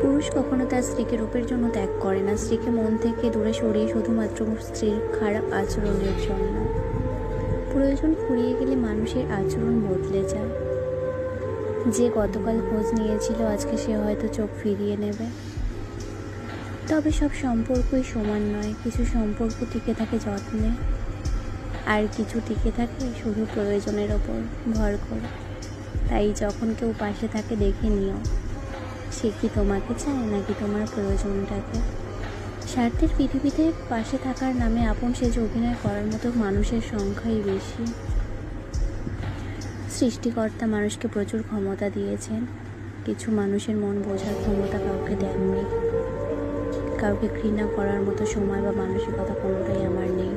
পুরুষ কখনো তার স্ত্রীকে রূপের জন্য ত্যাগ করে না, স্ত্রীকে মন থেকে দূরে সরিয়ে শুধুমাত্র স্ত্রীর খারাপ আচরণের জন্য। প্রয়োজন ফুরিয়ে গেলে মানুষের আচরণ বদলে যায়। যে গতকাল খোঁজ নিয়েছিল আজকে সে হয়তো চোখ ফিরিয়ে নেবে। তবে সব সম্পর্কই সমান নয়, কিছু সম্পর্ক টিকে থাকে যত্নে, আর কিছু টিকে থাকে শুধু প্রয়োজনের ওপর ভর করে। তাই যখন কেউ পাশে থাকে দেখে নিও সে কি তোমাকে চায় নাকি তোমার প্রয়োজনটাকে। স্বার্থের পৃথিবীতে পাশে থাকার নামে আপন সেজে অভিনয় করার মতো মানুষের সংখ্যাই বেশি। সৃষ্টিকর্তা মানুষকে প্রচুর ক্ষমতা দিয়েছেন, কিছু মানুষের মন বোঝার ক্ষমতা কাউকে দেননি। কাউকে ঘৃণা করার মতো সময় বা মানসিকতা কোনোটাই আমার নেই।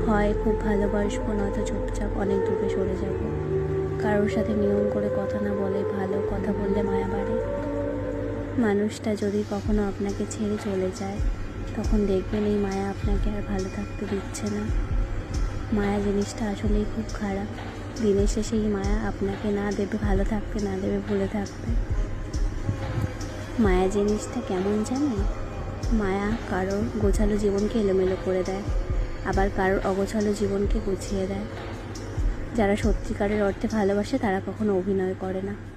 হয় খুব ভালোবাসবো, নয়তো চুপচাপ অনেক দূরে সরে যাব। কারোর সাথে নিয়ম করে কথা না বলে ভালো, কথা বললে মায়া বাড়ে। মানুষটা যদি কখনো আপনাকে ছেড়ে চলে যায় তখন দেখবেন এই মায়া আপনাকে আর ভালো থাকতে দিচ্ছে না। মায়া জিনিসটা আসলেই খুব খারাপ। দিনের শেষে এই মায়া আপনাকে না দেবে ভালো থাকতে, না দেবে ভুলে থাকতে। মায়া জিনিসটা কেমন জানেন? মায়া কারোর গোছালো জীবনকে এলোমেলো করে দেয়, আবার কারোর অগোছালো জীবনকে গুছিয়ে দেয়। যারা সত্যিকারের অর্থে ভালোবাসে তারা কখনো অভিনয় করে না।